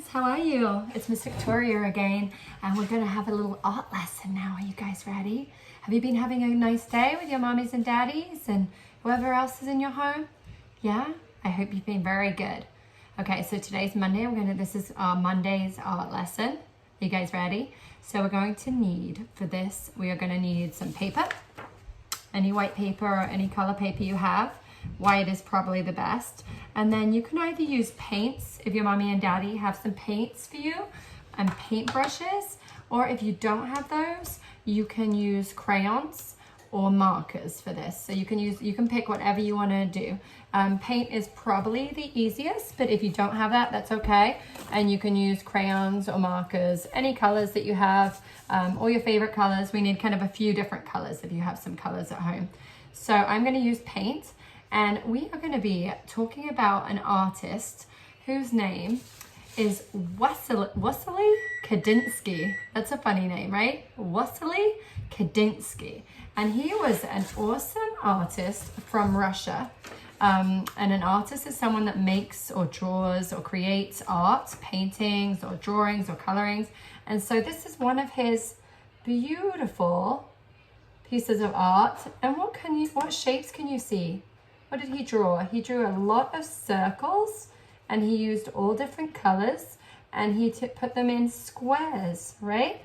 friends, how are you? It's Miss Victoria again, and we're going to have a little art lesson now. Are you guys ready? Have you been having a nice day with your mommies and daddies and whoever else is in your home? Yeah? I hope you've been very good. Okay, so today's Monday. This is our Monday's art lesson. Are you guys ready? So we're going to need, for this, we are going to need some paper. Any white paper or any color paper you have. White is probably the best. And then you can either use paints if your mommy and daddy have some paints for you and paint brushes, or if you don't have those, you can use crayons or markers for this. So you can pick whatever you want to do. Paint is probably the easiest, but if you don't have that, that's okay. And you can use crayons or markers, any colors that you have, or your favorite colors. We need kind of a few different colors if you have some colors at home. So I'm going to use paint. And we are going to be talking about an artist whose name is Wassily Kandinsky. That's a funny name, right? Wassily Kandinsky. And he was an awesome artist from Russia. And an artist is someone that makes or draws or creates art, paintings or drawings or colorings. And so this is one of his beautiful pieces of art. And what shapes can you see? What did he draw? He drew a lot of circles, and he used all different colors, and he put them in squares, right?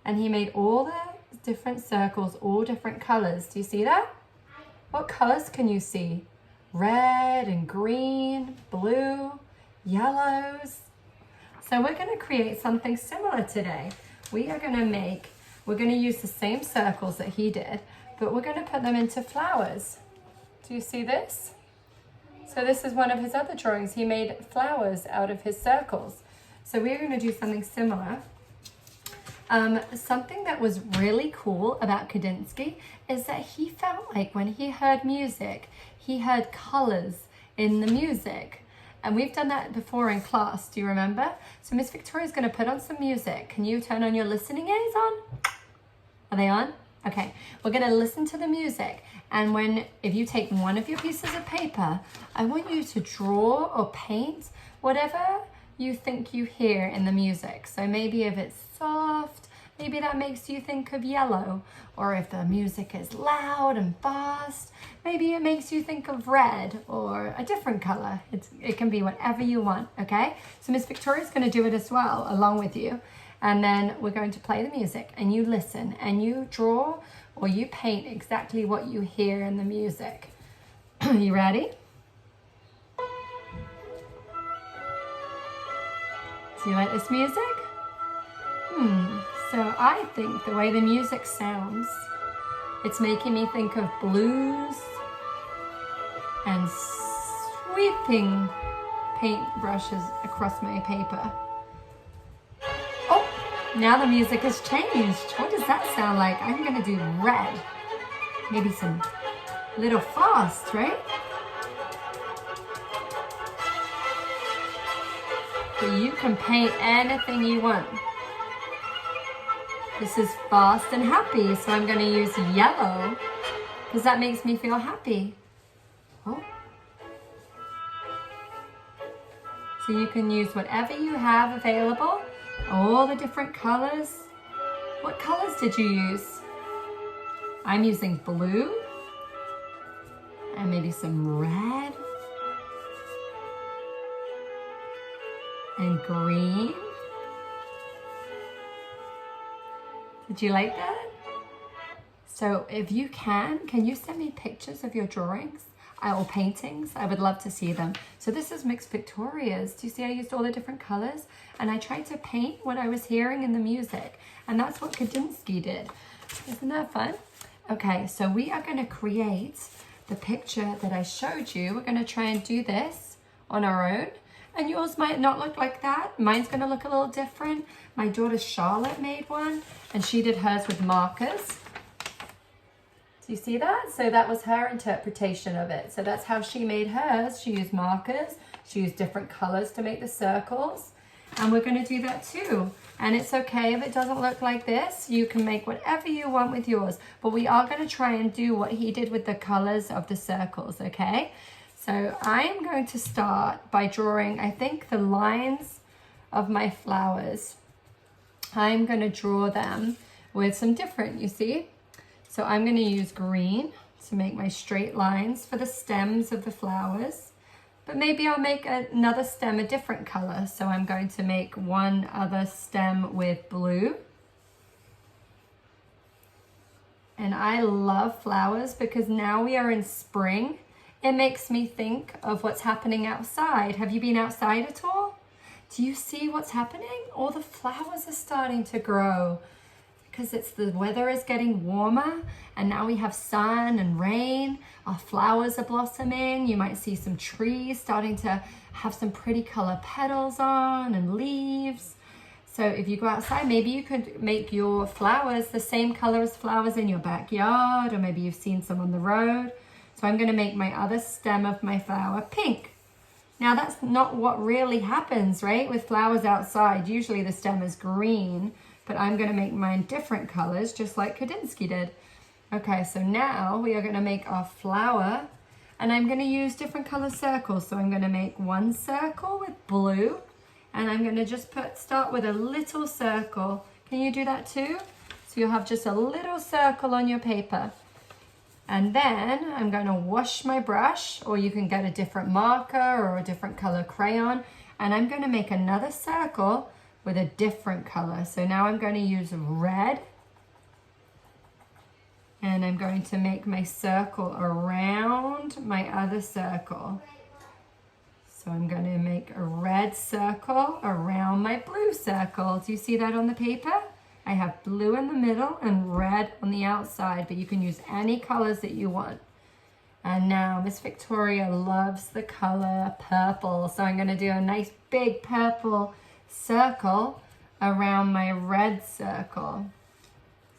And he made all the different circles, all different colors. Do you see that? What colors can you see? Red and green, blue, yellows. So we're going to create something similar today. We're going to use the same circles that he did, but we're going to put them into flowers. Do you see this? So this is one of his other drawings. He made flowers out of his circles. So we're going to do something similar. Something that was really cool about Kandinsky is that he felt like when he heard music, he heard colors in the music. And we've done that before in class. Do you remember? So Miss Victoria's going to put on some music. Can you turn on your listening aids on? Are they on? Okay, we're going to listen to the music, and if you take one of your pieces of paper, I want you to draw or paint whatever you think you hear in the music. So maybe if it's soft, maybe that makes you think of yellow, or if the music is loud and fast, maybe it makes you think of red or a different color. It can be whatever you want, okay? So Miss Victoria's going to do it as well, along with you. And then we're going to play the music, and you listen and you draw or you paint exactly what you hear in the music. You ready? Do you like this music? So I think the way the music sounds, it's making me think of blues and sweeping paint brushes across my paper. Now the music has changed. What does that sound like? I'm going to do red. Maybe some little fast, right? But you can paint anything you want. This is fast and happy, so I'm going to use yellow because that makes me feel happy. Oh. So you can use whatever you have available. All the different colors. What colors did you use? I'm using blue and maybe some red and green. Did you like that? So if you can you send me pictures of your drawings? Or paintings? I would love to see them. So this is Miss Victoria's. Do you see I used all the different colors? And I tried to paint what I was hearing in the music. And that's what Kandinsky did. Isn't that fun? Okay, so we are going to create the picture that I showed you. We're going to try and do this on our own. And yours might not look like that. Mine's going to look a little different. My daughter Charlotte made one, and she did hers with markers. Do you see that? So that was her interpretation of it. So that's how she made hers. She used markers. She used different colors to make the circles. And we're going to do that too. And it's okay if it doesn't look like this. You can make whatever you want with yours. But we are going to try and do what he did with the colors of the circles, okay? So I'm going to start by drawing, I think, the lines of my flowers, I'm going to draw them with some different, you see? So I'm going to use green to make my straight lines for the stems of the flowers. But maybe I'll make another stem a different color. So I'm going to make one other stem with blue. And I love flowers because now we are in spring. It makes me think of what's happening outside. Have you been outside at all? Do you see what's happening? All the flowers are starting to grow because the weather is getting warmer and now we have sun and rain. Our flowers are blossoming. You might see some trees starting to have some pretty color petals on and leaves. So if you go outside, maybe you could make your flowers the same color as flowers in your backyard, or maybe you've seen some on the road. So I'm going to make my other stem of my flower pink. Now that's not what really happens, right? With flowers outside, usually the stem is green, but I'm going to make mine different colors, just like Kadinsky did. Okay, so now we are going to make our flower, and I'm going to use different color circles. So I'm going to make one circle with blue, and I'm going to just start with a little circle. Can you do that too? So you'll have just a little circle on your paper. And then I'm going to wash my brush, or you can get a different marker or a different color crayon. And I'm going to make another circle with a different color. So now I'm going to use red. And I'm going to make my circle around my other circle. So I'm going to make a red circle around my blue circle. Do you see that on the paper? I have blue in the middle and red on the outside, but you can use any colors that you want. And now Miss Victoria loves the color purple. So I'm going to do a nice big purple circle around my red circle.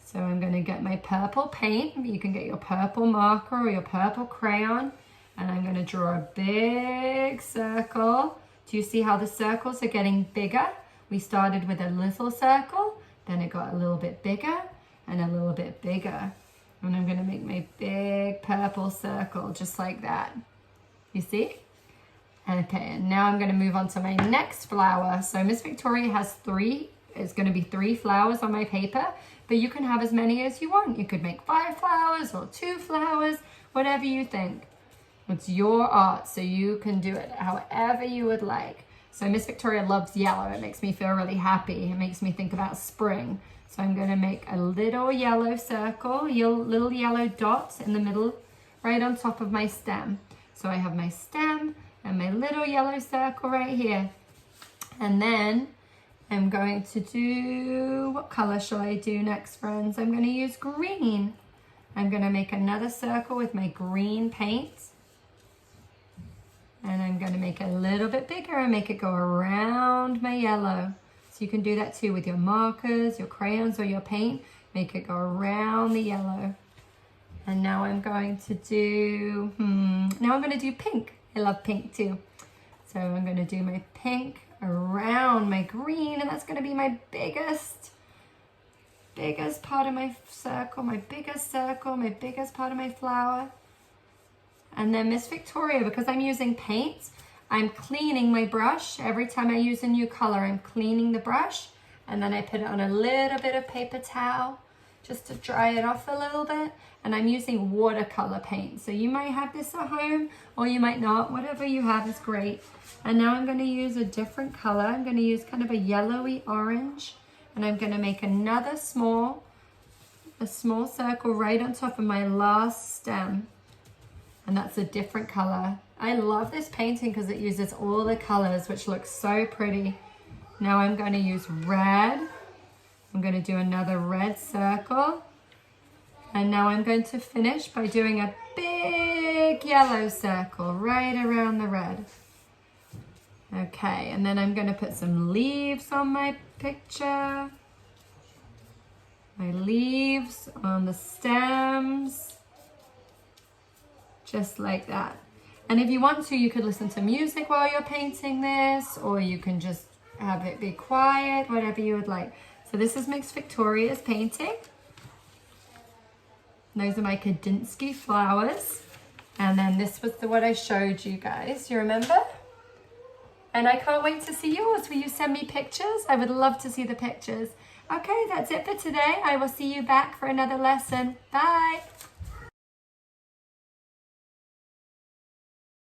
So I'm going to get my purple paint. You can get your purple marker or your purple crayon. And I'm going to draw a big circle. Do you see how the circles are getting bigger? We started with a little circle. Then it got a little bit bigger and a little bit bigger. And I'm going to make my big purple circle just like that. You see? Okay, and now I'm going to move on to my next flower. So Miss Victoria has it's going to be 3 flowers on my paper, but you can have as many as you want. You could make 5 flowers or 2 flowers, whatever you think. It's your art, so you can do it however you would like. So Miss Victoria loves yellow. It makes me feel really happy. It makes me think about spring. So I'm going to make a little yellow circle, little yellow dot in the middle, right on top of my stem. So I have my stem and my little yellow circle right here. And then I'm going to do, what color shall I do next, friends? I'm going to use green. I'm going to make another circle with my green paint. And I'm going to make it a little bit bigger and make it go around my yellow. So you can do that too with your markers, your crayons, or your paint. Make it go around the yellow. And now I'm going to do, pink. I love pink too. So I'm going to do my pink around my green, and that's going to be my biggest part of my circle, my biggest part of my flower. And then Miss Victoria, because I'm using paint, I'm cleaning my brush. Every time I use a new color, I'm cleaning the brush. And then I put it on a little bit of paper towel just to dry it off a little bit. And I'm using watercolor paint. So you might have this at home or you might not. Whatever you have is great. And now I'm going to use a different color. I'm going to use kind of a yellowy orange. And I'm going to make another small circle right on top of my last stem. And that's a different color. I love this painting because it uses all the colors, which looks so pretty. Now I'm going to use red. I'm going to do another red circle. And now I'm going to finish by doing a big yellow circle right around the red. Okay, and then I'm going to put some leaves on my picture. My leaves on the stems. Just like that. And if you want to, you could listen to music while you're painting this, or you can just have it be quiet, whatever you would like. So this is Miss Victoria's painting. Those are my Kadinsky flowers. And then this was what I showed you guys, you remember? And I can't wait to see yours. Will you send me pictures? I would love to see the pictures. Okay, that's it for today. I will see you back for another lesson. Bye.